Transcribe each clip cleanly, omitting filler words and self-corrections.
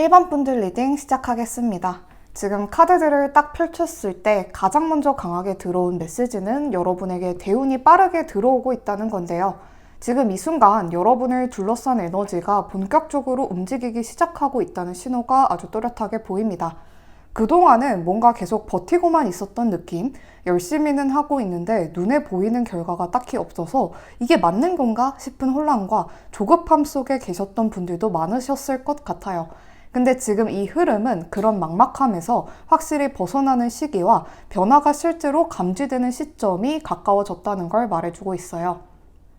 1번 분들 리딩 시작하겠습니다. 지금 카드들을 딱 펼쳤을 때 가장 먼저 강하게 들어온 메시지는 여러분에게 대운이 빠르게 들어오고 있다는 건데요. 지금 이 순간 여러분을 둘러싼 에너지가 본격적으로 움직이기 시작하고 있다는 신호가 아주 또렷하게 보입니다. 그동안은 뭔가 계속 버티고만 있었던 느낌, 열심히는 하고 있는데 눈에 보이는 결과가 딱히 없어서 이게 맞는 건가 싶은 혼란과 조급함 속에 계셨던 분들도 많으셨을 것 같아요. 근데 지금 이 흐름은 그런 막막함에서 확실히 벗어나는 시기와 변화가 실제로 감지되는 시점이 가까워졌다는 걸 말해주고 있어요.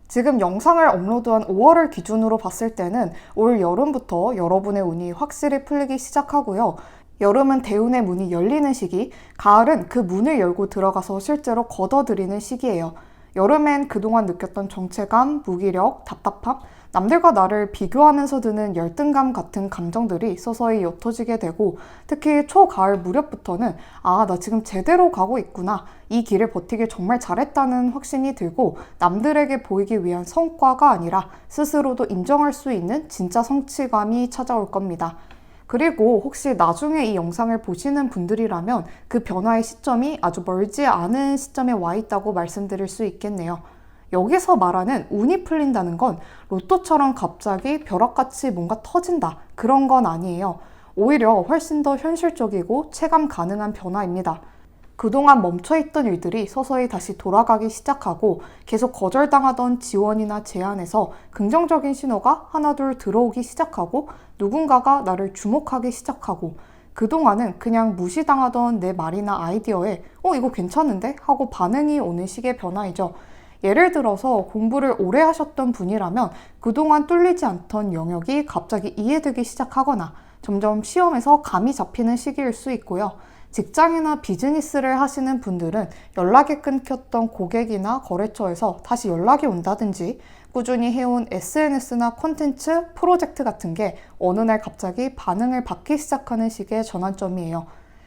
지금 영상을 업로드한 5월을 기준으로 봤을 때는 올 여름부터 여러분의 운이 확실히 풀리기 시작하고요. 여름은 대운의 문이 열리는 시기, 가을은 그 문을 열고 들어가서 실제로 걷어들이는 시기예요. 여름엔 그동안 느꼈던 정체감, 무기력, 답답함, 남들과 나를 비교하면서 드는 열등감 같은 감정들이 서서히 옅어지게 되고, 특히 초가을 무렵부터는 나 지금 제대로 가고 있구나, 이 길을 버티길 정말 잘했다는 확신이 들고, 남들에게 보이기 위한 성과가 아니라 스스로도 인정할 수 있는 진짜 성취감이 찾아올 겁니다. 그리고 혹시 나중에 이 영상을 보시는 분들이라면 그 변화의 시점이 아주 멀지 않은 시점에 와 있다고 말씀드릴 수 있겠네요. 여기서 말하는 운이 풀린다는 건 로또처럼 갑자기 벼락같이 뭔가 터진다, 그런 건 아니에요. 오히려 훨씬 더 현실적이고 체감 가능한 변화입니다. 그동안 멈춰있던 일들이 서서히 다시 돌아가기 시작하고 계속 거절당하던 지원이나 제안에서 긍정적인 신호가 하나둘 들어오기 시작하고 누군가가 나를 주목하기 시작하고 그동안은 그냥 무시당하던 내 말이나 아이디어에 이거 괜찮은데? 하고 반응이 오는 식의 변화이죠. 예를 들어서 공부를 오래 하셨던 분이라면 그동안 뚫리지 않던 영역이 갑자기 이해되기 시작하거나 점점 시험에서 감이 잡히는 시기일 수 있고요. 직장이나 비즈니스를 하시는 분들은 연락이 끊겼던 고객이나 거래처에서 다시 연락이 온다든지 꾸준히 해온 SNS나 콘텐츠, 프로젝트 같은 게 어느 날 갑자기 반응을 받기 시작하는 식의 전환점이에요.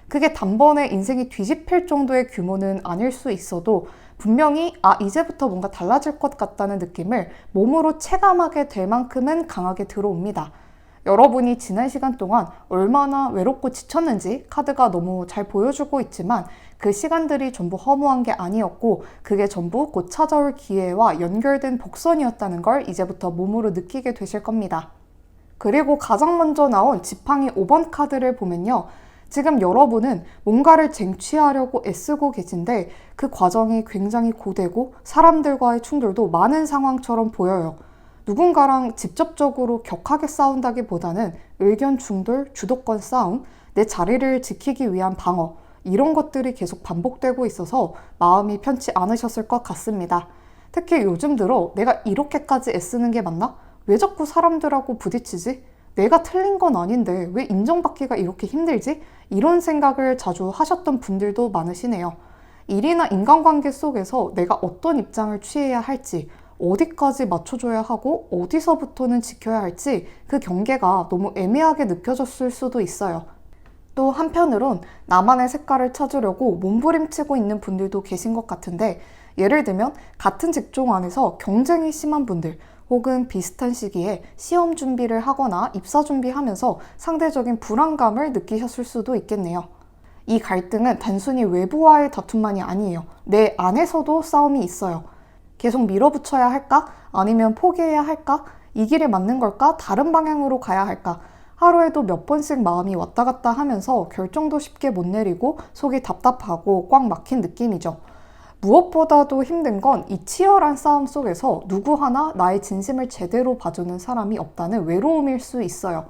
그게 단번에 인생이 뒤집힐 정도의 규모는 아닐 수 있어도 분명히 이제부터 뭔가 달라질 것 같다는 느낌을 몸으로 체감하게 될 만큼은 강하게 들어옵니다. 여러분이 지난 시간 동안 얼마나 외롭고 지쳤는지 카드가 너무 잘 보여주고 있지만 그 시간들이 전부 허무한 게 아니었고 그게 전부 곧 찾아올 기회와 연결된 복선이었다는 걸 이제부터 몸으로 느끼게 되실 겁니다. 그리고 가장 먼저 나온 지팡이 5번 카드를 보면요. 지금 여러분은 뭔가를 쟁취하려고 애쓰고 계신데 그 과정이 굉장히 고되고 사람들과의 충돌도 많은 상황처럼 보여요. 누군가랑 직접적으로 격하게 싸운다기보다는 의견 충돌, 주도권 싸움, 내 자리를 지키기 위한 방어, 이런 것들이 계속 반복되고 있어서 마음이 편치 않으셨을 것 같습니다. 특히 요즘 들어 내가 이렇게까지 애쓰는 게 맞나? 왜 자꾸 사람들하고 부딪히지? 내가 틀린 건 아닌데 왜 인정받기가 이렇게 힘들지? 이런 생각을 자주 하셨던 분들도 많으시네요. 일이나 인간관계 속에서 내가 어떤 입장을 취해야 할지, 어디까지 맞춰줘야 하고 어디서부터는 지켜야 할지 그 경계가 너무 애매하게 느껴졌을 수도 있어요. 또 한편으론 나만의 색깔을 찾으려고 몸부림치고 있는 분들도 계신 것 같은데, 예를 들면 같은 직종 안에서 경쟁이 심한 분들 혹은 비슷한 시기에 시험 준비를 하거나 입사 준비하면서 상대적인 불안감을 느끼셨을 수도 있겠네요. 이 갈등은 단순히 외부와의 다툼만이 아니에요. 내 안에서도 싸움이 있어요. 계속 밀어붙여야 할까? 아니면 포기해야 할까? 이 길이 맞는 걸까? 다른 방향으로 가야 할까? 하루에도 몇 번씩 마음이 왔다 갔다 하면서 결정도 쉽게 못 내리고 속이 답답하고 꽉 막힌 느낌이죠. 무엇보다도 힘든 건 이 치열한 싸움 속에서 누구 하나 나의 진심을 제대로 봐주는 사람이 없다는 외로움일 수 있어요.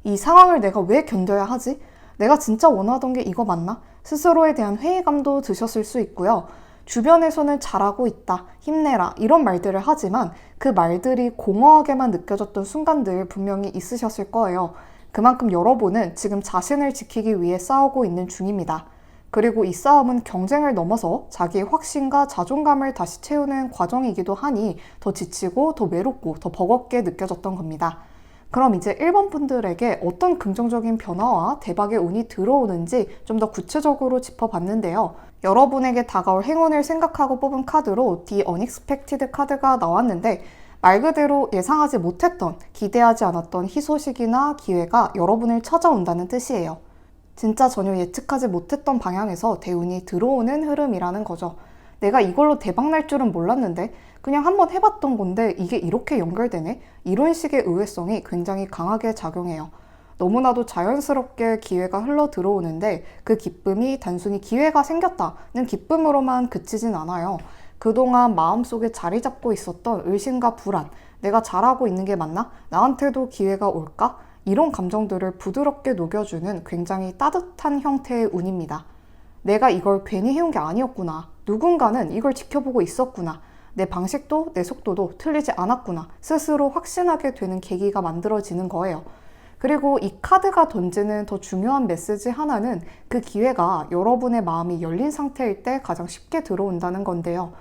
이 상황을 내가 왜 견뎌야 하지? 내가 진짜 원하던 게 이거 맞나? 스스로에 대한 회의감도 드셨을 수 있고요. 주변에서는 잘하고 있다, 힘내라 이런 말들을 하지만 그 말들이 공허하게만 느껴졌던 순간들 분명히 있으셨을 거예요. 그만큼 여러분은 지금 자신을 지키기 위해 싸우고 있는 중입니다. 그리고 이 싸움은 경쟁을 넘어서 자기의 확신과 자존감을 다시 채우는 과정이기도 하니 더 지치고 더 외롭고 더 버겁게 느껴졌던 겁니다. 그럼 이제 1번 분들에게 어떤 긍정적인 변화와 대박의 운이 들어오는지 좀 더 구체적으로 짚어봤는데요. 여러분에게 다가올 행운을 생각하고 뽑은 카드로 The Unexpected 카드가 나왔는데 말 그대로 예상하지 못했던, 기대하지 않았던 희소식이나 기회가 여러분을 찾아온다는 뜻이에요. 진짜 전혀 예측하지 못했던 방향에서 대운이 들어오는 흐름이라는 거죠. 내가 이걸로 대박 날 줄은 몰랐는데 그냥 한번 해봤던 건데 이게 이렇게 연결되네? 이런 식의 의외성이 굉장히 강하게 작용해요. 너무나도 자연스럽게 기회가 흘러 들어오는데 그 기쁨이 단순히 기회가 생겼다는 기쁨으로만 그치진 않아요. 그동안 마음속에 자리 잡고 있었던 의심과 불안, 내가 잘하고 있는 게 맞나? 나한테도 기회가 올까? 이런 감정들을 부드럽게 녹여주는 굉장히 따뜻한 형태의 운입니다. 내가 이걸 괜히 해온 게 아니었구나. 누군가는 이걸 지켜보고 있었구나. 내 방식도 내 속도도 틀리지 않았구나. 스스로 확신하게 되는 계기가 만들어지는 거예요. 그리고 이 카드가 던지는 더 중요한 메시지 하나는 그 기회가 여러분의 마음이 열린 상태일 때 가장 쉽게 들어온다는 건데요.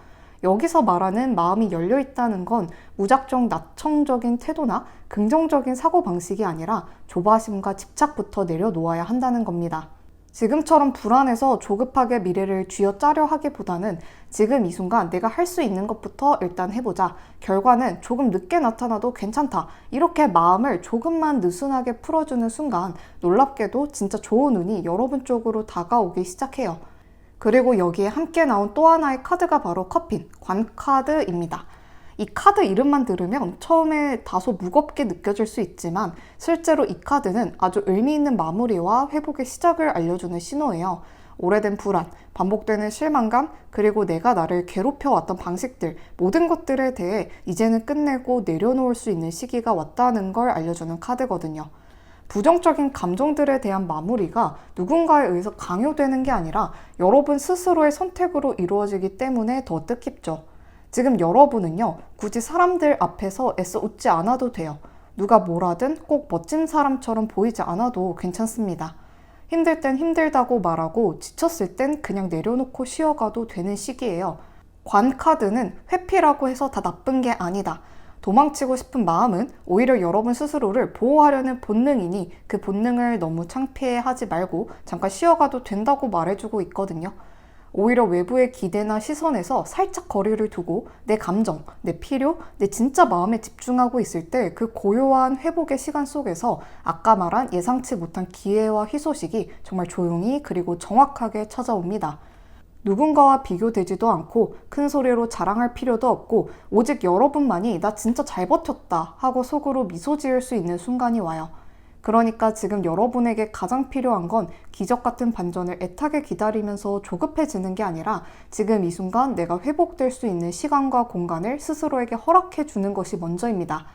여기서 말하는 마음이 열려 있다는 건 무작정 낙천적인 태도나 긍정적인 사고방식이 아니라 조바심과 집착부터 내려놓아야 한다는 겁니다. 지금처럼 불안해서 조급하게 미래를 쥐어짜려 하기보다는 지금 이 순간 내가 할 수 있는 것부터 일단 해보자. 결과는 조금 늦게 나타나도 괜찮다. 이렇게 마음을 조금만 느슨하게 풀어주는 순간 놀랍게도 진짜 좋은 운이 여러분 쪽으로 다가오기 시작해요. 그리고 여기에 함께 나온 또 하나의 카드가 바로 커핀, 관카드입니다. 이 카드 이름만 들으면 처음에 다소 무겁게 느껴질 수 있지만 실제로 이 카드는 아주 의미 있는 마무리와 회복의 시작을 알려주는 신호예요. 오래된 불안, 반복되는 실망감, 그리고 내가 나를 괴롭혀왔던 방식들, 모든 것들에 대해 이제는 끝내고 내려놓을 수 있는 시기가 왔다는 걸 알려주는 카드거든요. 부정적인 감정들에 대한 마무리가 누군가에 의해서 강요되는 게 아니라 여러분 스스로의 선택으로 이루어지기 때문에 더 뜻깊죠. 지금 여러분은요, 굳이 사람들 앞에서 애써 웃지 않아도 돼요. 누가 뭐라든 꼭 멋진 사람처럼 보이지 않아도 괜찮습니다. 힘들 땐 힘들다고 말하고 지쳤을 땐 그냥 내려놓고 쉬어가도 되는 시기예요. 관카드는 회피라고 해서 다 나쁜 게 아니다. 도망치고 싶은 마음은 오히려 여러분 스스로를 보호하려는 본능이니 그 본능을 너무 창피해하지 말고 잠깐 쉬어가도 된다고 말해주고 있거든요. 오히려 외부의 기대나 시선에서 살짝 거리를 두고 내 감정, 내 필요, 내 진짜 마음에 집중하고 있을 때 그 고요한 회복의 시간 속에서 아까 말한 예상치 못한 기회와 희소식이 정말 조용히 그리고 정확하게 찾아옵니다. 누군가와 비교되지도 않고 큰 소리로 자랑할 필요도 없고 오직 여러분만이 나 진짜 잘 버텼다 하고 속으로 미소 지을 수 있는 순간이 와요. 그러니까 지금 여러분에게 가장 필요한 건 기적 같은 반전을 애타게 기다리면서 조급해지는 게 아니라 지금 이 순간 내가 회복될 수 있는 시간과 공간을 스스로에게 허락해 주는 것이 먼저입니다.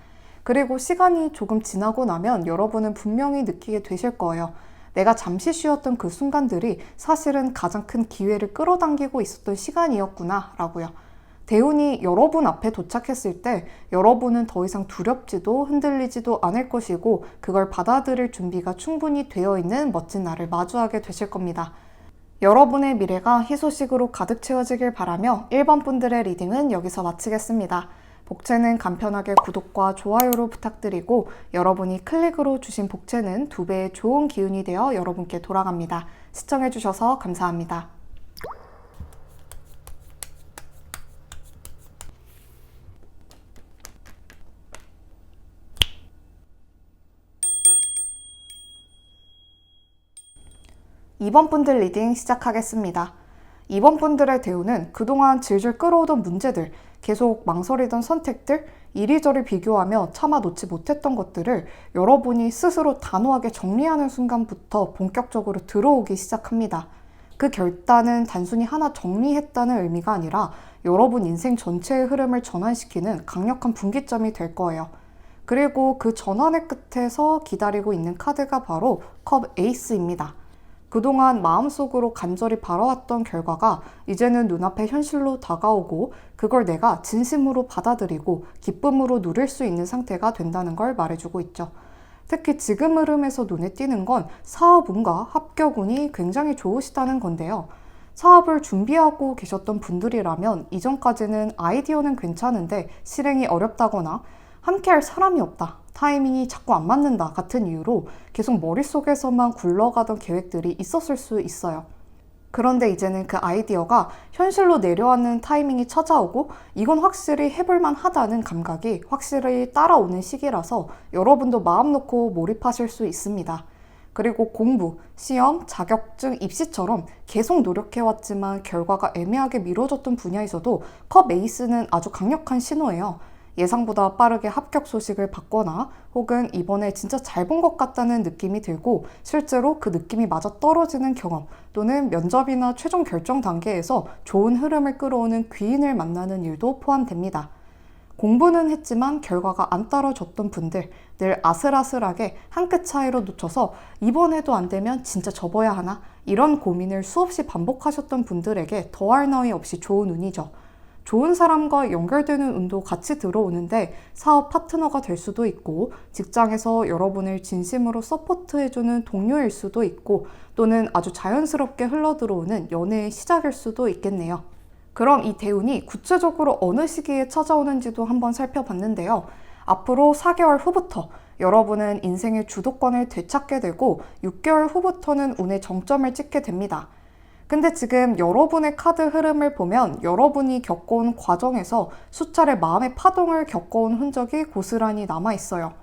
그리고 시간이 조금 지나고 나면 여러분은 분명히 느끼게 되실 거예요. 내가 잠시 쉬었던 그 순간들이 사실은 가장 큰 기회를 끌어당기고 있었던 시간이었구나 라고요. 대운이 여러분 앞에 도착했을 때 여러분은 더 이상 두렵지도 흔들리지도 않을 것이고 그걸 받아들일 준비가 충분히 되어 있는 멋진 날을 마주하게 되실 겁니다. 여러분의 미래가 희소식으로 가득 채워지길 바라며 1번 분들의 리딩은 여기서 마치겠습니다. 복채는 간편하게 구독과 좋아요로 부탁드리고 여러분이 클릭으로 주신 복채는 2배의 좋은 기운이 되어 여러분께 돌아갑니다. 시청해주셔서 감사합니다. 이번 분들 리딩 시작하겠습니다. 이번 분들의 대운은 그동안 질질 끌어오던 문제들, 계속 망설이던 선택들, 이리저리 비교하며 참아 놓지 못했던 것들을 여러분이 스스로 단호하게 정리하는 순간부터 본격적으로 들어오기 시작합니다. 그 결단은 단순히 하나 정리했다는 의미가 아니라 여러분 인생 전체의 흐름을 전환시키는 강력한 분기점이 될 거예요. 그리고 그 전환의 끝에서 기다리고 있는 카드가 바로 컵 에이스입니다. 그동안 마음속으로 간절히 바라왔던 결과가 이제는 눈앞에 현실로 다가오고 그걸 내가 진심으로 받아들이고 기쁨으로 누릴 수 있는 상태가 된다는 걸 말해주고 있죠. 특히 지금 흐름에서 눈에 띄는 건 사업운과 합격운이 굉장히 좋으시다는 건데요. 사업을 준비하고 계셨던 분들이라면 이전까지는 아이디어는 괜찮은데 실행이 어렵다거나 함께할 사람이 없다, 타이밍이 자꾸 안 맞는다 같은 이유로 계속 머릿속에서만 굴러가던 계획들이 있었을 수 있어요. 그런데 이제는 그 아이디어가 현실로 내려앉는 타이밍이 찾아오고 이건 확실히 해볼만 하다는 감각이 확실히 따라오는 시기라서 여러분도 마음 놓고 몰입하실 수 있습니다. 그리고 공부, 시험, 자격증, 입시처럼 계속 노력해왔지만 결과가 애매하게 미뤄졌던 분야에서도 컵 에이스는 아주 강력한 신호예요. 예상보다 빠르게 합격 소식을 받거나 혹은 이번에 진짜 잘 본 것 같다는 느낌이 들고 실제로 그 느낌이 맞아 떨어지는 경험 또는 면접이나 최종 결정 단계에서 좋은 흐름을 끌어오는 귀인을 만나는 일도 포함됩니다. 공부는 했지만 결과가 안 따라줬던 분들, 늘 아슬아슬하게 한 끗 차이로 놓쳐서 이번 해도 안 되면 진짜 접어야 하나? 이런 고민을 수없이 반복하셨던 분들에게 더할 나위 없이 좋은 운이죠. 좋은 사람과 연결되는 운도 같이 들어오는데 사업 파트너가 될 수도 있고 직장에서 여러분을 진심으로 서포트해주는 동료일 수도 있고 또는 아주 자연스럽게 흘러들어오는 연애의 시작일 수도 있겠네요. 그럼 이 대운이 구체적으로 어느 시기에 찾아오는지도 한번 살펴봤는데요. 앞으로 4개월 후부터 여러분은 인생의 주도권을 되찾게 되고 6개월 후부터는 운의 정점을 찍게 됩니다. 근데 지금 여러분의 카드 흐름을 보면 여러분이 겪어온 과정에서 수차례 마음의 파동을 겪어온 흔적이 고스란히 남아있어요.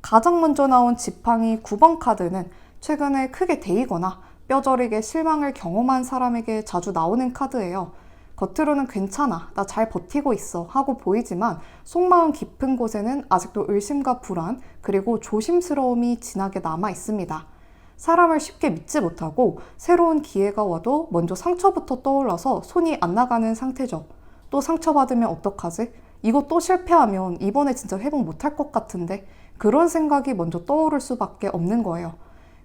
가장 먼저 나온 지팡이 9번 카드는 최근에 크게 데이거나 뼈저리게 실망을 경험한 사람에게 자주 나오는 카드예요. 겉으로는 괜찮아, 나 잘 버티고 있어 하고 보이지만 속마음 깊은 곳에는 아직도 의심과 불안 그리고 조심스러움이 진하게 남아 있습니다. 사람을 쉽게 믿지 못하고 새로운 기회가 와도 먼저 상처부터 떠올라서 손이 안 나가는 상태죠. 또 상처받으면 어떡하지? 이거 또 실패하면 이번에 진짜 회복 못할 것 같은데 그런 생각이 먼저 떠오를 수밖에 없는 거예요.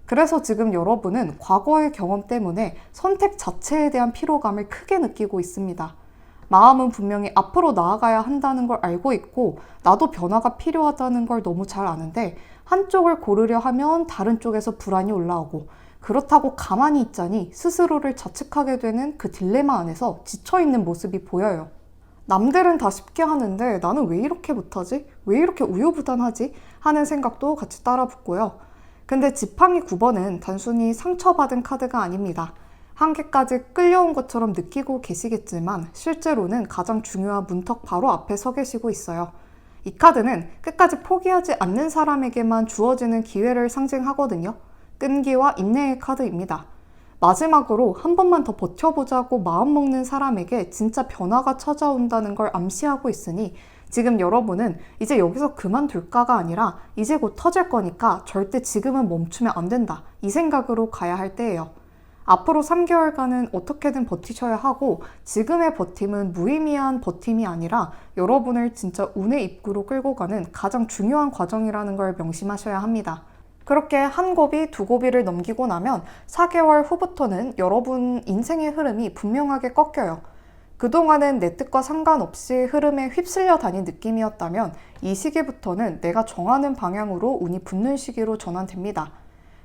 그래서 지금 여러분은 과거의 경험 때문에 선택 자체에 대한 피로감을 크게 느끼고 있습니다. 마음은 분명히 앞으로 나아가야 한다는 걸 알고 있고 나도 변화가 필요하다는 걸 너무 잘 아는데 한쪽을 고르려 하면 다른 쪽에서 불안이 올라오고 그렇다고 가만히 있자니 스스로를 자책하게 되는 그 딜레마 안에서 지쳐있는 모습이 보여요. 남들은 다 쉽게 하는데 나는 왜 이렇게 못하지? 왜 이렇게 우유부단하지? 하는 생각도 같이 따라 붙고요. 근데 지팡이 9번은 단순히 상처받은 카드가 아닙니다. 한계까지 끌려온 것처럼 느끼고 계시겠지만 실제로는 가장 중요한 문턱 바로 앞에 서 계시고 있어요. 이 카드는 끝까지 포기하지 않는 사람에게만 주어지는 기회를 상징하거든요. 끈기와 인내의 카드입니다. 마지막으로 한 번만 더 버텨보자고 마음먹는 사람에게 진짜 변화가 찾아온다는 걸 암시하고 있으니 지금 여러분은 이제 여기서 그만둘까가 아니라 이제 곧 터질 거니까 절대 지금은 멈추면 안 된다. 이 생각으로 가야 할 때예요. 앞으로 3개월간은 어떻게든 버티셔야 하고 지금의 버팀은 무의미한 버팀이 아니라 여러분을 진짜 운의 입구로 끌고 가는 가장 중요한 과정이라는 걸 명심하셔야 합니다. 그렇게 한 고비, 두 고비를 넘기고 나면 4개월 후부터는 여러분 인생의 흐름이 분명하게 꺾여요. 그동안은 내 뜻과 상관없이 흐름에 휩쓸려 다닌 느낌이었다면 이 시기부터는 내가 정하는 방향으로 운이 붙는 시기로 전환됩니다.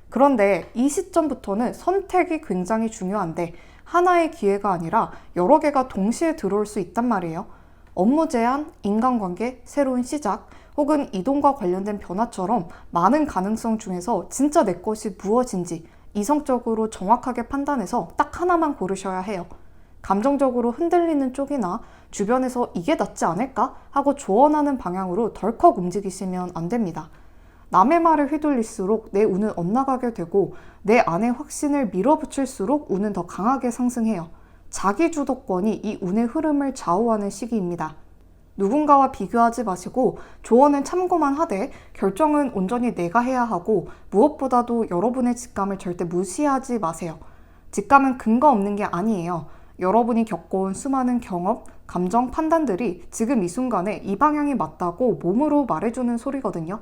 그런데 이 시점부터는 선택이 굉장히 중요한데 하나의 기회가 아니라 여러 개가 동시에 들어올 수 있단 말이에요. 업무 제안, 인간관계, 새로운 시작, 혹은 이동과 관련된 변화처럼 많은 가능성 중에서 진짜 내 것이 무엇인지 이성적으로 정확하게 판단해서 딱 하나만 고르셔야 해요. 감정적으로 흔들리는 쪽이나 주변에서 이게 낫지 않을까? 하고 조언하는 방향으로 덜컥 움직이시면 안 됩니다. 남의 말을 휘둘릴수록 내 운은 엇나가게 되고 내 안의 확신을 밀어붙일수록 운은 더 강하게 상승해요. 자기 주도권이 이 운의 흐름을 좌우하는 시기입니다. 누군가와 비교하지 마시고 조언은 참고만 하되 결정은 온전히 내가 해야 하고 무엇보다도 여러분의 직감을 절대 무시하지 마세요. 직감은 근거 없는 게 아니에요. 여러분이 겪어온 수많은 경험, 감정, 판단들이 지금 이 순간에 이 방향이 맞다고 몸으로 말해주는 소리거든요.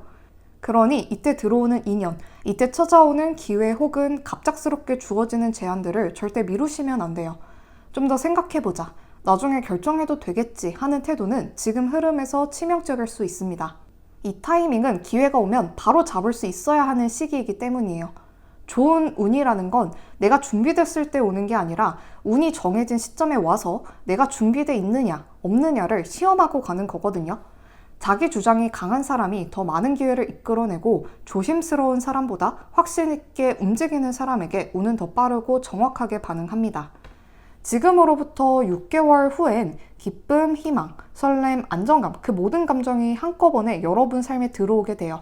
그러니 이때 들어오는 인연, 이때 찾아오는 기회 혹은 갑작스럽게 주어지는 제안들을 절대 미루시면 안 돼요. 좀 더 생각해보자. 나중에 결정해도 되겠지 하는 태도는 지금 흐름에서 치명적일 수 있습니다. 이 타이밍은 기회가 오면 바로 잡을 수 있어야 하는 시기이기 때문이에요. 좋은 운이라는 건 내가 준비됐을 때 오는 게 아니라 운이 정해진 시점에 와서 내가 준비돼 있느냐, 없느냐를 시험하고 가는 거거든요. 자기 주장이 강한 사람이 더 많은 기회를 이끌어내고 조심스러운 사람보다 확신 있게 움직이는 사람에게 운은 더 빠르고 정확하게 반응합니다. 지금으로부터 6개월 후엔 기쁨, 희망, 설렘, 안정감, 그 모든 감정이 한꺼번에 여러분 삶에 들어오게 돼요.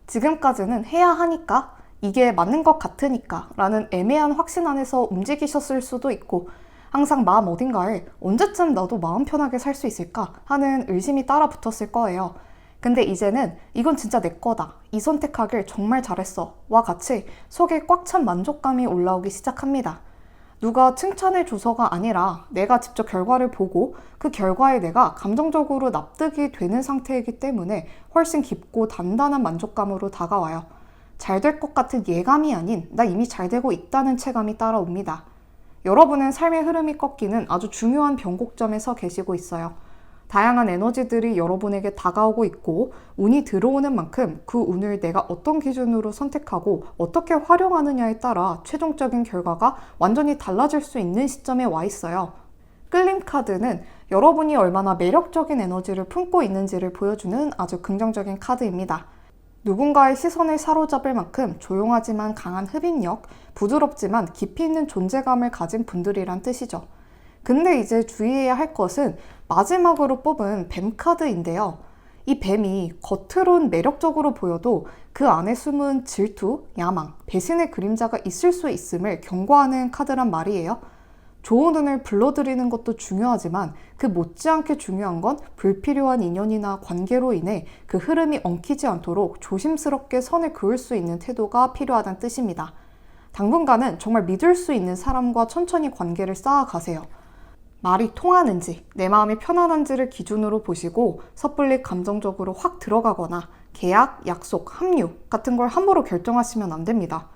지금까지는 해야 하니까, 이게 맞는 것 같으니까 라는 애매한 확신 안에서 움직이셨을 수도 있고, 항상 마음 어딘가에 언제쯤 나도 마음 편하게 살 수 있을까 하는 의심이 따라 붙었을 거예요. 근데 이제는 이건 진짜 내 거다, 이 선택하길 정말 잘했어 와 같이 속에 꽉 찬 만족감이 올라오기 시작합니다. 누가 칭찬해 줘서가 아니라 내가 직접 결과를 보고 그 결과에 내가 감정적으로 납득이 되는 상태이기 때문에 훨씬 깊고 단단한 만족감으로 다가와요. 잘 될 것 같은 예감이 아닌 나 이미 잘 되고 있다는 체감이 따라옵니다. 여러분은 삶의 흐름이 꺾이는 아주 중요한 변곡점에 서 계시고 있어요. 다양한 에너지들이 여러분에게 다가오고 있고 운이 들어오는 만큼 그 운을 내가 어떤 기준으로 선택하고 어떻게 활용하느냐에 따라 최종적인 결과가 완전히 달라질 수 있는 시점에 와 있어요. 끌림 카드는 여러분이 얼마나 매력적인 에너지를 품고 있는지를 보여주는 아주 긍정적인 카드입니다. 누군가의 시선을 사로잡을 만큼 조용하지만 강한 흡입력, 부드럽지만 깊이 있는 존재감을 가진 분들이란 뜻이죠. 근데 이제 주의해야 할 것은 마지막으로 뽑은 뱀 카드인데요. 이 뱀이 겉으론 매력적으로 보여도 그 안에 숨은 질투, 야망, 배신의 그림자가 있을 수 있음을 경고하는 카드란 말이에요. 좋은 운을 불러들이는 것도 중요하지만 그 못지않게 중요한 건 불필요한 인연이나 관계로 인해 그 흐름이 엉키지 않도록 조심스럽게 선을 그을 수 있는 태도가 필요하다는 뜻입니다. 당분간은 정말 믿을 수 있는 사람과 천천히 관계를 쌓아가세요. 말이 통하는지, 내 마음이 편안한지를 기준으로 보시고 섣불리 감정적으로 확 들어가거나 계약, 약속, 합류 같은 걸 함부로 결정하시면 안 됩니다.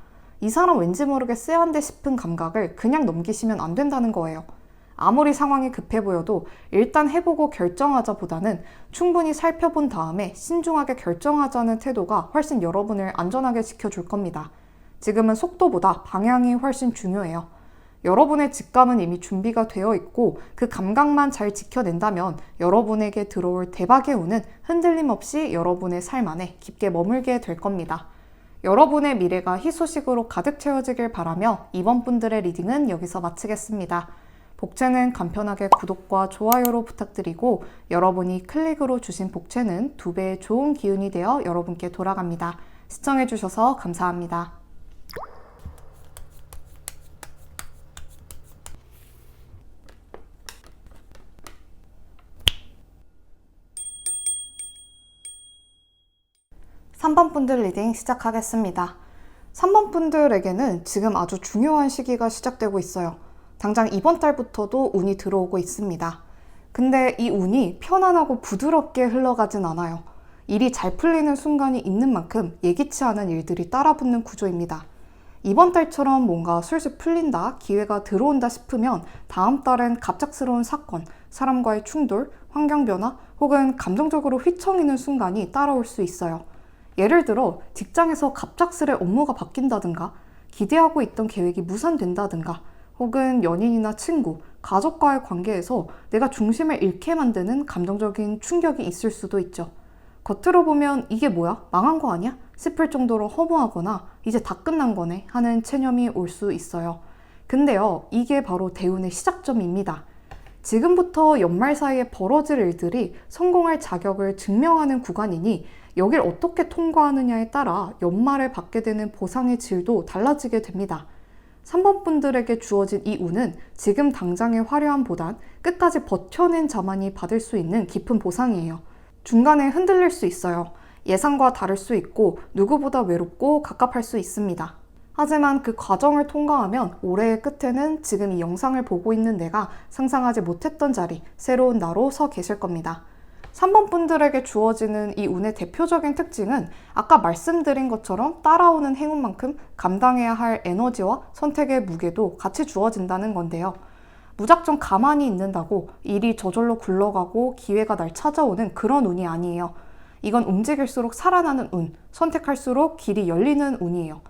이 사람 왠지 모르게 쎄한데 싶은 감각을 그냥 넘기시면 안 된다는 거예요. 아무리 상황이 급해 보여도 일단 해보고 결정하자 보다는 충분히 살펴본 다음에 신중하게 결정하자는 태도가 훨씬 여러분을 안전하게 지켜줄 겁니다. 지금은 속도보다 방향이 훨씬 중요해요. 여러분의 직감은 이미 준비가 되어 있고 그 감각만 잘 지켜낸다면 여러분에게 들어올 대박의 운은 흔들림 없이 여러분의 삶 안에 깊게 머물게 될 겁니다. 여러분의 미래가 희소식으로 가득 채워지길 바라며 이번 분들의 리딩은 여기서 마치겠습니다. 복채는 간편하게 구독과 좋아요로 부탁드리고 여러분이 클릭으로 주신 복채는 2배의 좋은 기운이 되어 여러분께 돌아갑니다. 시청해주셔서 감사합니다. (3번) 분들 리딩 시작하겠습니다. 3번 분들에게는 지금 아주 중요한 시기가 시작되고 있어요. 당장 이번 달부터도 운이 들어오고 있습니다. 근데 이 운이 편안하고 부드럽게 흘러가진 않아요. 일이 잘 풀리는 순간이 있는 만큼 예기치 않은 일들이 따라붙는 구조입니다. 이번 달처럼 뭔가 술술 풀린다, 기회가 들어온다 싶으면 다음 달엔 갑작스러운 사건, 사람과의 충돌, 환경 변화 혹은 감정적으로 휘청이는 순간이 따라올 수 있어요. 예를 들어 직장에서 갑작스레 업무가 바뀐다든가 기대하고 있던 계획이 무산된다든가 혹은 연인이나 친구, 가족과의 관계에서 내가 중심을 잃게 만드는 감정적인 충격이 있을 수도 있죠. 겉으로 보면 이게 뭐야? 망한 거 아니야? 싶을 정도로 허무하거나 이제 다 끝난 거네 하는 체념이 올 수 있어요. 근데요, 이게 바로 대운의 시작점입니다. 지금부터 연말 사이에 벌어질 일들이 성공할 자격을 증명하는 구간이니 여길 어떻게 통과하느냐에 따라 연말에 받게 되는 보상의 질도 달라지게 됩니다. 3번 분들에게 주어진 이 운은 지금 당장의 화려함보단 끝까지 버텨낸 자만이 받을 수 있는 깊은 보상이에요. 중간에 흔들릴 수 있어요. 예상과 다를 수 있고 누구보다 외롭고 갑갑할 수 있습니다. 하지만 그 과정을 통과하면 올해의 끝에는 지금 이 영상을 보고 있는 내가 상상하지 못했던 자리, 새로운 나로 서 계실 겁니다. 3번 분들에게 주어지는 이 운의 대표적인 특징은 아까 말씀드린 것처럼 따라오는 행운만큼 감당해야 할 에너지와 선택의 무게도 같이 주어진다는 건데요. 무작정 가만히 있는다고 일이 저절로 굴러가고 기회가 날 찾아오는 그런 운이 아니에요. 이건 움직일수록 살아나는 운, 선택할수록 길이 열리는 운이에요.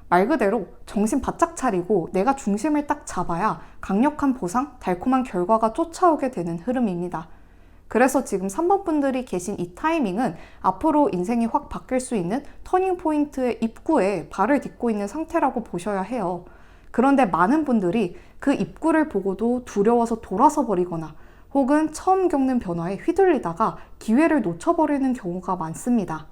말 그대로 정신 바짝 차리고 내가 중심을 딱 잡아야 강력한 보상, 달콤한 결과가 쫓아오게 되는 흐름입니다. 그래서 지금 3번 분들이 계신 이 타이밍은 앞으로 인생이 확 바뀔 수 있는 터닝 포인트의 입구에 발을 딛고 있는 상태라고 보셔야 해요. 그런데 많은 분들이 그 입구를 보고도 두려워서 돌아서 버리거나 혹은 처음 겪는 변화에 휘둘리다가 기회를 놓쳐버리는 경우가 많습니다.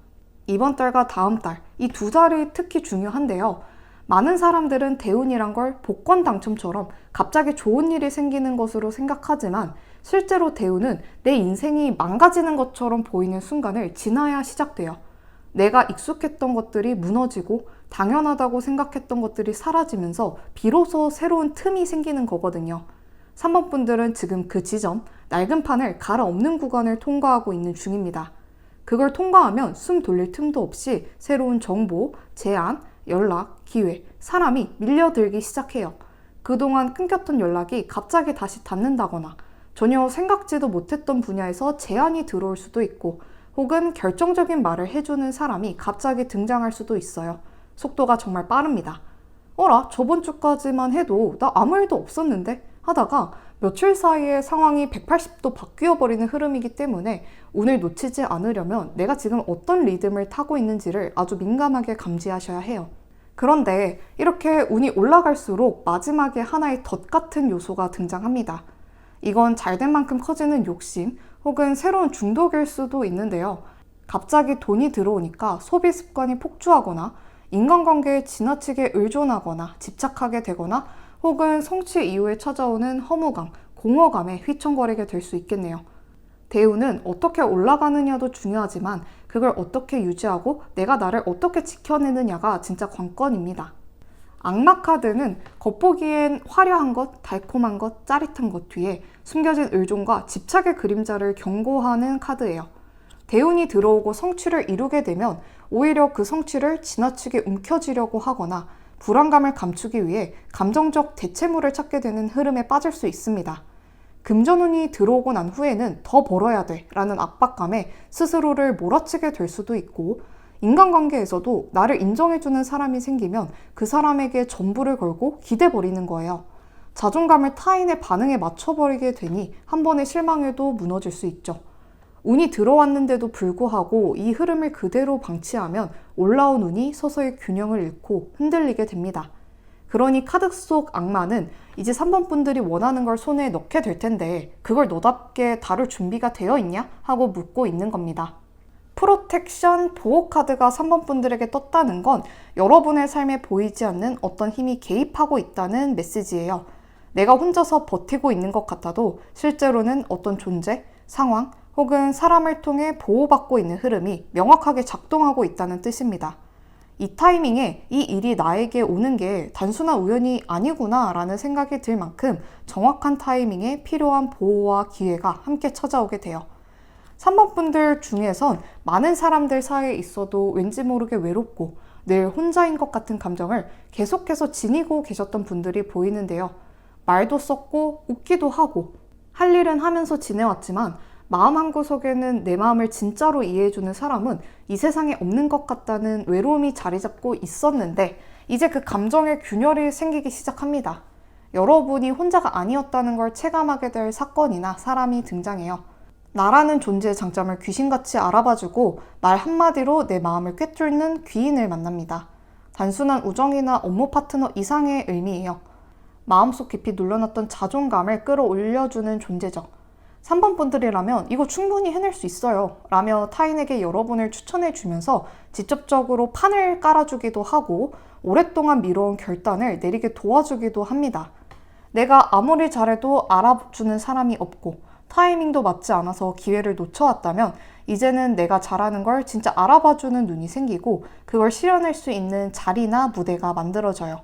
이번 달과 다음 달, 이 두 달이 특히 중요한데요. 많은 사람들은 대운이란 걸 복권 당첨처럼 갑자기 좋은 일이 생기는 것으로 생각하지만 실제로 대운은 내 인생이 망가지는 것처럼 보이는 순간을 지나야 시작돼요. 내가 익숙했던 것들이 무너지고 당연하다고 생각했던 것들이 사라지면서 비로소 새로운 틈이 생기는 거거든요. 3번 분들은 지금 그 지점, 낡은 판을 갈아엎는 구간을 통과하고 있는 중입니다. 그걸 통과하면 숨 돌릴 틈도 없이 새로운 정보, 제안, 연락, 기회, 사람이 밀려들기 시작해요. 그동안 끊겼던 연락이 갑자기 다시 닿는다거나 전혀 생각지도 못했던 분야에서 제안이 들어올 수도 있고 혹은 결정적인 말을 해주는 사람이 갑자기 등장할 수도 있어요. 속도가 정말 빠릅니다. 어라, 저번 주까지만 해도 나 아무 일도 없었는데? 하다가 며칠 사이에 상황이 180도 바뀌어버리는 흐름이기 때문에 운을 놓치지 않으려면 내가 지금 어떤 리듬을 타고 있는지를 아주 민감하게 감지하셔야 해요. 그런데 이렇게 운이 올라갈수록 마지막에 하나의 덫 같은 요소가 등장합니다. 이건 잘된 만큼 커지는 욕심 혹은 새로운 중독일 수도 있는데요. 갑자기 돈이 들어오니까 소비 습관이 폭주하거나 인간관계에 지나치게 의존하거나 집착하게 되거나 혹은 성취 이후에 찾아오는 허무감, 공허감에 휘청거리게 될 수 있겠네요. 대운은 어떻게 올라가느냐도 중요하지만 그걸 어떻게 유지하고 내가 나를 어떻게 지켜내느냐가 진짜 관건입니다. 악마 카드는 겉보기엔 화려한 것, 달콤한 것, 짜릿한 것 뒤에 숨겨진 의존과 집착의 그림자를 경고하는 카드예요. 대운이 들어오고 성취를 이루게 되면 오히려 그 성취를 지나치게 움켜쥐려고 하거나 불안감을 감추기 위해 감정적 대체물을 찾게 되는 흐름에 빠질 수 있습니다. 금전운이 들어오고 난 후에는 더 벌어야 돼 라는 압박감에 스스로를 몰아치게 될 수도 있고 인간관계에서도 나를 인정해주는 사람이 생기면 그 사람에게 전부를 걸고 기대버리는 거예요. 자존감을 타인의 반응에 맞춰버리게 되니 한 번의 실망에도 무너질 수 있죠. 운이 들어왔는데도 불구하고 이 흐름을 그대로 방치하면 올라온 운이 서서히 균형을 잃고 흔들리게 됩니다. 그러니 카드 속 악마는 이제 3번 분들이 원하는 걸 손에 넣게 될 텐데 그걸 너답게 다룰 준비가 되어 있냐? 하고 묻고 있는 겁니다. 프로텍션 보호 카드가 3번 분들에게 떴다는 건 여러분의 삶에 보이지 않는 어떤 힘이 개입하고 있다는 메시지예요. 내가 혼자서 버티고 있는 것 같아도 실제로는 어떤 존재, 상황, 혹은 사람을 통해 보호받고 있는 흐름이 명확하게 작동하고 있다는 뜻입니다. 이 타이밍에 이 일이 나에게 오는 게 단순한 우연이 아니구나 라는 생각이 들 만큼 정확한 타이밍에 필요한 보호와 기회가 함께 찾아오게 돼요. 3번 분들 중에선 많은 사람들 사이에 있어도 왠지 모르게 외롭고 늘 혼자인 것 같은 감정을 계속해서 지니고 계셨던 분들이 보이는데요. 말도 썩고 웃기도 하고 할 일은 하면서 지내왔지만 마음 한구석에는 내 마음을 진짜로 이해해주는 사람은 이 세상에 없는 것 같다는 외로움이 자리 잡고 있었는데 이제 그 감정의 균열이 생기기 시작합니다. 여러분이 혼자가 아니었다는 걸 체감하게 될 사건이나 사람이 등장해요. 나라는 존재의 장점을 귀신같이 알아봐주고 말 한마디로 내 마음을 꿰뚫는 귀인을 만납니다. 단순한 우정이나 업무 파트너 이상의 의미예요. 마음속 깊이 눌러놨던 자존감을 끌어올려주는 존재죠. 3번 분들이라면 이거 충분히 해낼 수 있어요 라며 타인에게 여러분을 추천해 주면서 직접적으로 판을 깔아주기도 하고 오랫동안 미뤄온 결단을 내리게 도와주기도 합니다. 내가 아무리 잘해도 알아주는 사람이 없고 타이밍도 맞지 않아서 기회를 놓쳐왔다면 이제는 내가 잘하는 걸 진짜 알아봐주는 눈이 생기고 그걸 실현할 수 있는 자리나 무대가 만들어져요.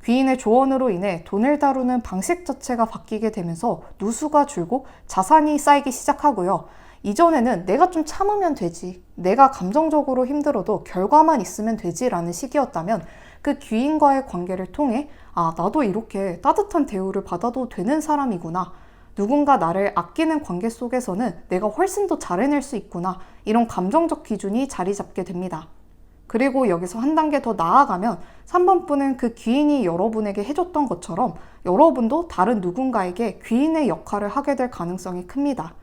귀인의 조언으로 인해 돈을 다루는 방식 자체가 바뀌게 되면서 누수가 줄고 자산이 쌓이기 시작하고요. 이전에는 내가 좀 참으면 되지, 내가 감정적으로 힘들어도 결과만 있으면 되지 라는 시기였다면 그 귀인과의 관계를 통해 나도 이렇게 따뜻한 대우를 받아도 되는 사람이구나, 누군가 나를 아끼는 관계 속에서는 내가 훨씬 더 잘 해낼 수 있구나, 이런 감정적 기준이 자리 잡게 됩니다. 그리고 여기서 한 단계 더 나아가면 3번 분은 그 귀인이 여러분에게 해줬던 것처럼 여러분도 다른 누군가에게 귀인의 역할을 하게 될 가능성이 큽니다.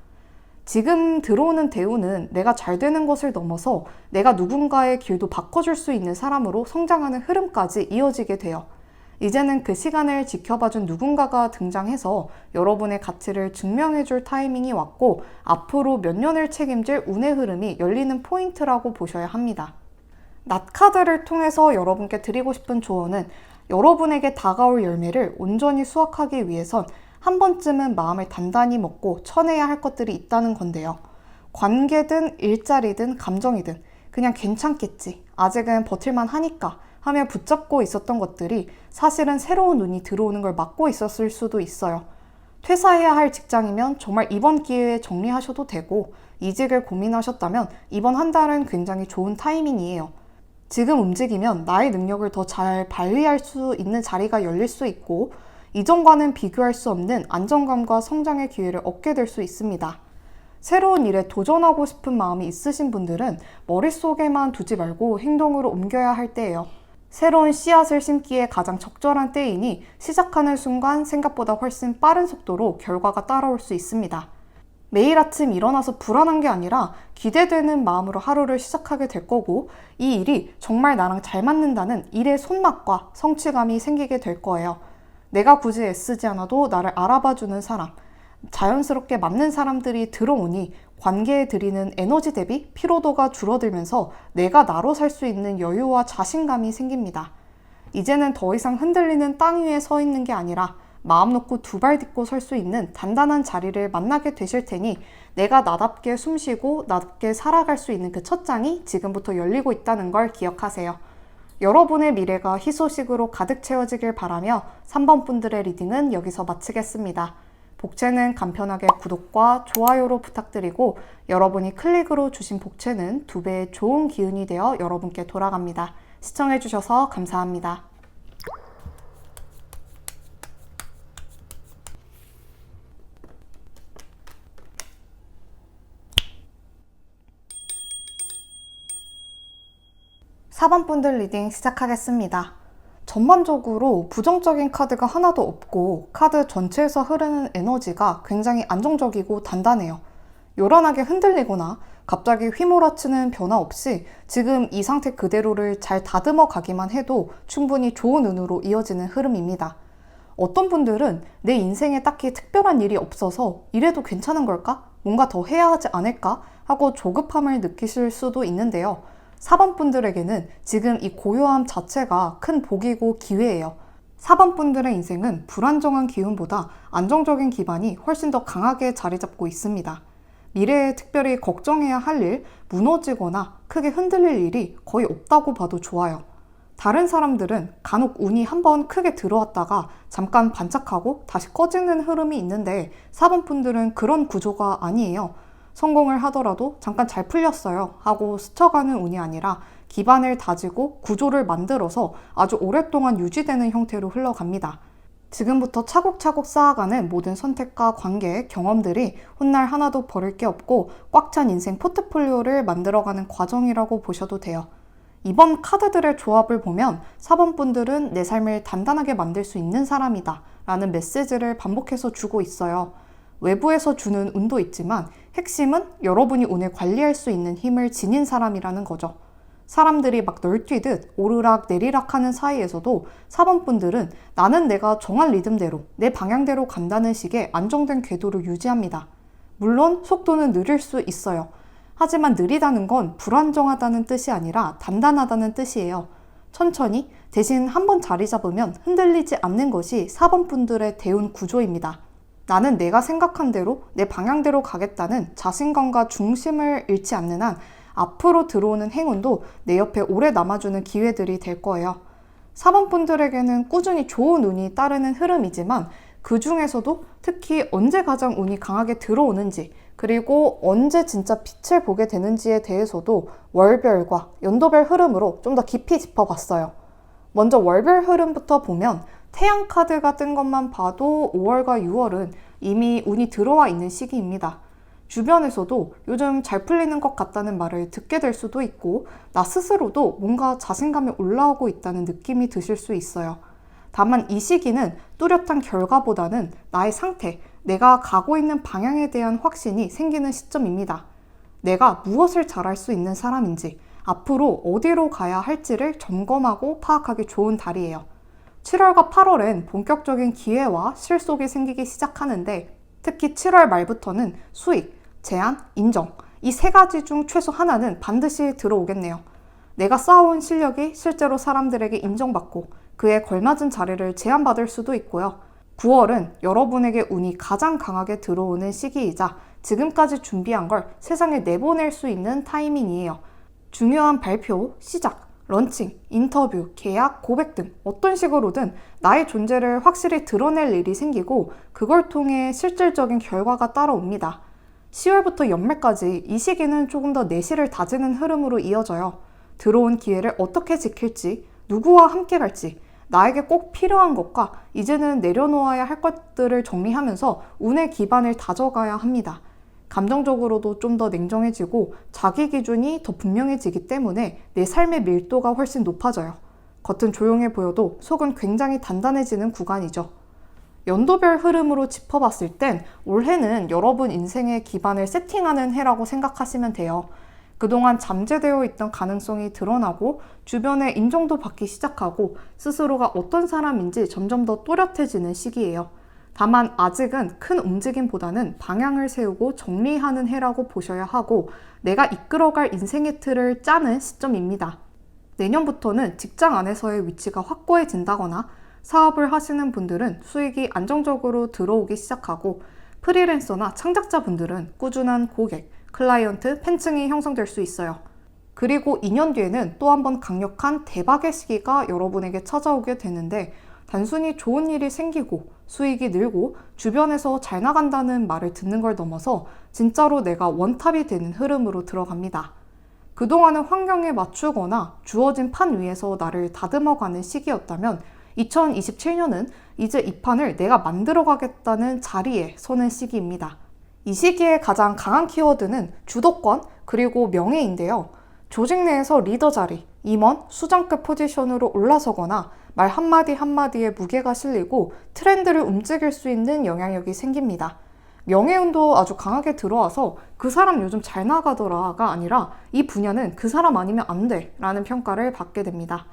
지금 들어오는 대우는 내가 잘 되는 것을 넘어서 내가 누군가의 길도 바꿔줄 수 있는 사람으로 성장하는 흐름까지 이어지게 돼요. 이제는 그 시간을 지켜봐준 누군가가 등장해서 여러분의 가치를 증명해줄 타이밍이 왔고 앞으로 몇 년을 책임질 운의 흐름이 열리는 포인트라고 보셔야 합니다. 낫카드를 통해서 여러분께 드리고 싶은 조언은 여러분에게 다가올 열매를 온전히 수확하기 위해선 한 번쯤은 마음을 단단히 먹고 쳐내야 할 것들이 있다는 건데요. 관계든 일자리든 감정이든 그냥 괜찮겠지, 아직은 버틸만 하니까 하며 붙잡고 있었던 것들이 사실은 새로운 운이 들어오는 걸 막고 있었을 수도 있어요. 퇴사해야 할 직장이면 정말 이번 기회에 정리하셔도 되고, 이직을 고민하셨다면 이번 한 달은 굉장히 좋은 타이밍이에요. 지금 움직이면 나의 능력을 더 잘 발휘할 수 있는 자리가 열릴 수 있고 이전과는 비교할 수 없는 안정감과 성장의 기회를 얻게 될 수 있습니다. 새로운 일에 도전하고 싶은 마음이 있으신 분들은 머릿속에만 두지 말고 행동으로 옮겨야 할 때예요. 새로운 씨앗을 심기에 가장 적절한 때이니 시작하는 순간 생각보다 훨씬 빠른 속도로 결과가 따라올 수 있습니다. 매일 아침 일어나서 불안한 게 아니라 기대되는 마음으로 하루를 시작하게 될 거고, 이 일이 정말 나랑 잘 맞는다는 일의 손맛과 성취감이 생기게 될 거예요. 내가 굳이 애쓰지 않아도 나를 알아봐주는 사람, 자연스럽게 맞는 사람들이 들어오니 관계에 들이는 에너지 대비 피로도가 줄어들면서 내가 나로 살 수 있는 여유와 자신감이 생깁니다. 이제는 더 이상 흔들리는 땅 위에 서 있는 게 아니라 마음 놓고 두 발 딛고 설 수 있는 단단한 자리를 만나게 되실 테니 내가 나답게 숨쉬고 나답게 살아갈 수 있는 그 첫 장이 지금부터 열리고 있다는 걸 기억하세요. 여러분의 미래가 희소식으로 가득 채워지길 바라며 3번 분들의 리딩은 여기서 마치겠습니다. 복채는 간편하게 구독과 좋아요로 부탁드리고 여러분이 클릭으로 주신 복채는 2배의 좋은 기운이 되어 여러분께 돌아갑니다. 시청해주셔서 감사합니다. (4번) 분들 리딩 시작하겠습니다. 전반적으로 부정적인 카드가 하나도 없고 카드 전체에서 흐르는 에너지가 굉장히 안정적이고 단단해요. 요란하게 흔들리거나 갑자기 휘몰아치는 변화 없이 지금 이 상태 그대로를 잘 다듬어 가기만 해도 충분히 좋은 운으로 이어지는 흐름입니다. 어떤 분들은 내 인생에 딱히 특별한 일이 없어서 이래도 괜찮은 걸까? 뭔가 더 해야 하지 않을까? 하고 조급함을 느끼실 수도 있는데요. 4번 분들에게는 지금 이 고요함 자체가 큰 복이고 기회예요. 4번 분들의 인생은 불안정한 기운보다 안정적인 기반이 훨씬 더 강하게 자리 잡고 있습니다. 미래에 특별히 걱정해야 할 일, 무너지거나 크게 흔들릴 일이 거의 없다고 봐도 좋아요. 다른 사람들은 간혹 운이 한번 크게 들어왔다가 잠깐 반짝하고 다시 꺼지는 흐름이 있는데 4번 분들은 그런 구조가 아니에요. 성공을 하더라도 잠깐 잘 풀렸어요 하고 스쳐가는 운이 아니라 기반을 다지고 구조를 만들어서 아주 오랫동안 유지되는 형태로 흘러갑니다. 지금부터 차곡차곡 쌓아가는 모든 선택과 관계, 경험들이 훗날 하나도 버릴 게 없고 꽉 찬 인생 포트폴리오를 만들어가는 과정이라고 보셔도 돼요. 이번 카드들의 조합을 보면 4번 분들은 내 삶을 단단하게 만들 수 있는 사람이다 라는 메시지를 반복해서 주고 있어요. 외부에서 주는 운도 있지만 핵심은 여러분이 운을 관리할 수 있는 힘을 지닌 사람이라는 거죠. 사람들이 막 널뛰듯 오르락 내리락 하는 사이에서도 4번 분들은 나는 내가 정한 리듬대로 내 방향대로 간다는 식의 안정된 궤도를 유지합니다. 물론 속도는 느릴 수 있어요. 하지만 느리다는 건 불안정하다는 뜻이 아니라 단단하다는 뜻이에요. 천천히 대신 한번 자리 잡으면 흔들리지 않는 것이 4번 분들의 대운 구조입니다. 나는 내가 생각한 대로 내 방향대로 가겠다는 자신감과 중심을 잃지 않는 한 앞으로 들어오는 행운도 내 옆에 오래 남아주는 기회들이 될 거예요. 4번 분들에게는 꾸준히 좋은 운이 따르는 흐름이지만 그 중에서도 특히 언제 가장 운이 강하게 들어오는지 그리고 언제 진짜 빛을 보게 되는지에 대해서도 월별과 연도별 흐름으로 좀 더 깊이 짚어봤어요. 먼저 월별 흐름부터 보면 태양 카드가 뜬 것만 봐도 5월과 6월은 이미 운이 들어와 있는 시기입니다. 주변에서도 요즘 잘 풀리는 것 같다는 말을 듣게 될 수도 있고 나 스스로도 뭔가 자신감이 올라오고 있다는 느낌이 드실 수 있어요. 다만 이 시기는 뚜렷한 결과보다는 나의 상태, 내가 가고 있는 방향에 대한 확신이 생기는 시점입니다. 내가 무엇을 잘할 수 있는 사람인지, 앞으로 어디로 가야 할지를 점검하고 파악하기 좋은 달이에요. 7월과 8월엔 본격적인 기회와 실속이 생기기 시작하는데 특히 7월 말부터는 수익, 제한, 인정 이 세 가지 중 최소 하나는 반드시 들어오겠네요. 내가 쌓아온 실력이 실제로 사람들에게 인정받고 그에 걸맞은 자리를 제안받을 수도 있고요. 9월은 여러분에게 운이 가장 강하게 들어오는 시기이자 지금까지 준비한 걸 세상에 내보낼 수 있는 타이밍이에요. 중요한 발표, 시작, 런칭, 인터뷰, 계약, 고백 등 어떤 식으로든 나의 존재를 확실히 드러낼 일이 생기고 그걸 통해 실질적인 결과가 따라옵니다. 10월부터 연말까지 이 시기는 조금 더 내실을 다지는 흐름으로 이어져요. 들어온 기회를 어떻게 지킬지, 누구와 함께 갈지, 나에게 꼭 필요한 것과 이제는 내려놓아야 할 것들을 정리하면서 운의 기반을 다져가야 합니다. 감정적으로도 좀 더 냉정해지고 자기 기준이 더 분명해지기 때문에 내 삶의 밀도가 훨씬 높아져요. 겉은 조용해 보여도 속은 굉장히 단단해지는 구간이죠. 연도별 흐름으로 짚어봤을 땐 올해는 여러분 인생의 기반을 세팅하는 해라고 생각하시면 돼요. 그동안 잠재되어 있던 가능성이 드러나고 주변의 인정도 받기 시작하고 스스로가 어떤 사람인지 점점 더 또렷해지는 시기예요. 다만 아직은 큰 움직임보다는 방향을 세우고 정리하는 해라고 보셔야 하고 내가 이끌어갈 인생의 틀을 짜는 시점입니다. 내년부터는 직장 안에서의 위치가 확고해진다거나 사업을 하시는 분들은 수익이 안정적으로 들어오기 시작하고 프리랜서나 창작자분들은 꾸준한 고객, 클라이언트, 팬층이 형성될 수 있어요. 그리고 2년 뒤에는 또 한 번 강력한 대박의 시기가 여러분에게 찾아오게 되는데 단순히 좋은 일이 생기고 수익이 늘고 주변에서 잘 나간다는 말을 듣는 걸 넘어서 진짜로 내가 원탑이 되는 흐름으로 들어갑니다. 그동안은 환경에 맞추거나 주어진 판 위에서 나를 다듬어가는 시기였다면 2027년은 이제 이 판을 내가 만들어가겠다는 자리에 서는 시기입니다. 이 시기에 가장 강한 키워드는 주도권 그리고 명예인데요. 조직 내에서 리더 자리, 임원, 수장급 포지션으로 올라서거나 말 한마디 한마디에 무게가 실리고 트렌드를 움직일 수 있는 영향력이 생깁니다. 명예운도 아주 강하게 들어와서 그 사람 요즘 잘 나가더라가 아니라 이 분야는 그 사람 아니면 안 돼 라는 평가를 받게 됩니다.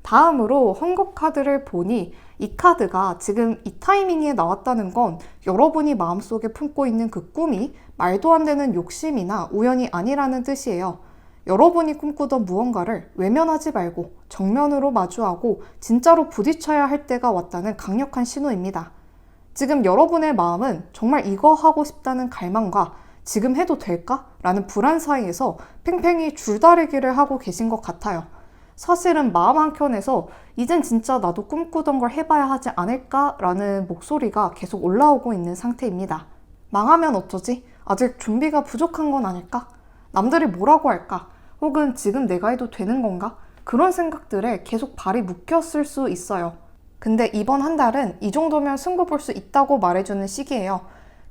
다음으로 헝거 카드를 보니 이 카드가 지금 이 타이밍에 나왔다는 건 여러분이 마음속에 품고 있는 그 꿈이 말도 안 되는 욕심이나 우연이 아니라는 뜻이에요. 여러분이 꿈꾸던 무언가를 외면하지 말고 정면으로 마주하고 진짜로 부딪혀야 할 때가 왔다는 강력한 신호입니다. 지금 여러분의 마음은 정말 이거 하고 싶다는 갈망과 지금 해도 될까? 라는 불안 사이에서 팽팽히 줄다리기를 하고 계신 것 같아요. 사실은 마음 한켠에서 이젠 진짜 나도 꿈꾸던 걸 해봐야 하지 않을까? 라는 목소리가 계속 올라오고 있는 상태입니다. 망하면 어쩌지? 아직 준비가 부족한 건 아닐까? 남들이 뭐라고 할까? 혹은 지금 내가 해도 되는 건가? 그런 생각들에 계속 발이 묶였을 수 있어요. 근데 이번 한 달은 이 정도면 승부 볼 수 있다고 말해주는 시기예요.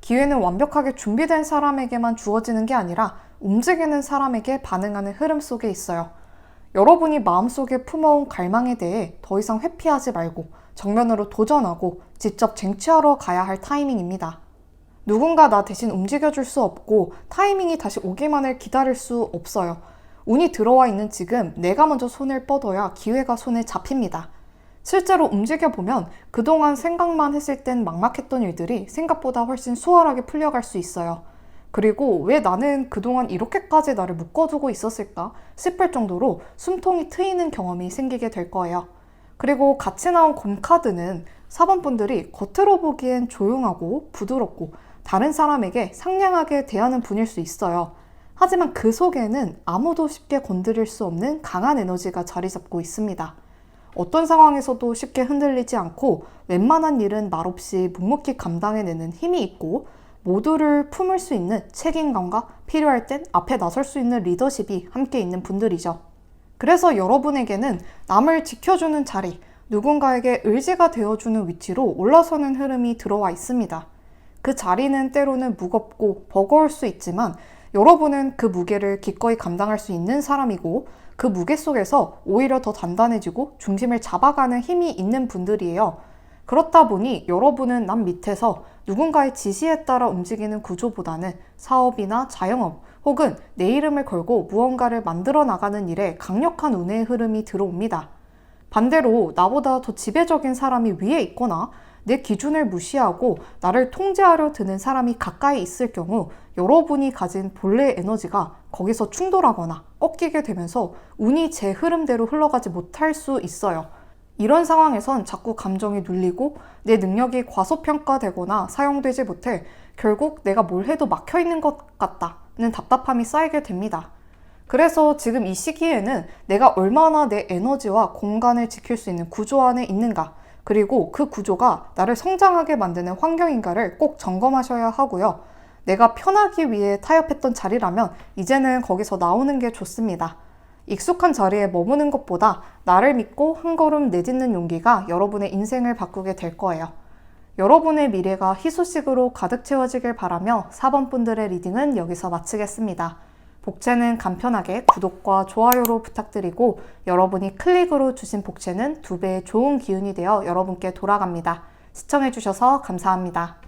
기회는 완벽하게 준비된 사람에게만 주어지는 게 아니라 움직이는 사람에게 반응하는 흐름 속에 있어요. 여러분이 마음속에 품어온 갈망에 대해 더 이상 회피하지 말고 정면으로 도전하고 직접 쟁취하러 가야 할 타이밍입니다. 누군가 나 대신 움직여줄 수 없고 타이밍이 다시 오기만을 기다릴 수 없어요. 운이 들어와 있는 지금 내가 먼저 손을 뻗어야 기회가 손에 잡힙니다. 실제로 움직여보면 그동안 생각만 했을 땐 막막했던 일들이 생각보다 훨씬 수월하게 풀려갈 수 있어요. 그리고 왜 나는 그동안 이렇게까지 나를 묶어두고 있었을까 싶을 정도로 숨통이 트이는 경험이 생기게 될 거예요. 그리고 같이 나온 곰카드는 4번분들이 겉으로 보기엔 조용하고 부드럽고 다른 사람에게 상냥하게 대하는 분일 수 있어요. 하지만 그 속에는 아무도 쉽게 건드릴 수 없는 강한 에너지가 자리 잡고 있습니다. 어떤 상황에서도 쉽게 흔들리지 않고 웬만한 일은 말없이 묵묵히 감당해내는 힘이 있고 모두를 품을 수 있는 책임감과 필요할 땐 앞에 나설 수 있는 리더십이 함께 있는 분들이죠. 그래서 여러분에게는 남을 지켜주는 자리, 누군가에게 의지가 되어주는 위치로 올라서는 흐름이 들어와 있습니다. 그 자리는 때로는 무겁고 버거울 수 있지만 여러분은 그 무게를 기꺼이 감당할 수 있는 사람이고 그 무게 속에서 오히려 더 단단해지고 중심을 잡아가는 힘이 있는 분들이에요. 그렇다 보니 여러분은 남 밑에서 누군가의 지시에 따라 움직이는 구조보다는 사업이나 자영업 혹은 내 이름을 걸고 무언가를 만들어 나가는 일에 강력한 운의 흐름이 들어옵니다. 반대로 나보다 더 지배적인 사람이 위에 있거나 내 기준을 무시하고 나를 통제하려 드는 사람이 가까이 있을 경우 여러분이 가진 본래의 에너지가 거기서 충돌하거나 꺾이게 되면서 운이 제 흐름대로 흘러가지 못할 수 있어요. 이런 상황에선 자꾸 감정이 눌리고 내 능력이 과소평가되거나 사용되지 못해 결국 내가 뭘 해도 막혀있는 것 같다는 답답함이 쌓이게 됩니다. 그래서 지금 이 시기에는 내가 얼마나 내 에너지와 공간을 지킬 수 있는 구조 안에 있는가, 그리고 그 구조가 나를 성장하게 만드는 환경인가를 꼭 점검하셔야 하고요. 내가 편하기 위해 타협했던 자리라면 이제는 거기서 나오는 게 좋습니다. 익숙한 자리에 머무는 것보다 나를 믿고 한 걸음 내딛는 용기가 여러분의 인생을 바꾸게 될 거예요. 여러분의 미래가 희소식으로 가득 채워지길 바라며 4번 분들의 리딩은 여기서 마치겠습니다. 복채는 간편하게 구독과 좋아요로 부탁드리고 여러분이 클릭으로 주신 복채는 2배의 좋은 기운이 되어 여러분께 돌아갑니다. 시청해주셔서 감사합니다.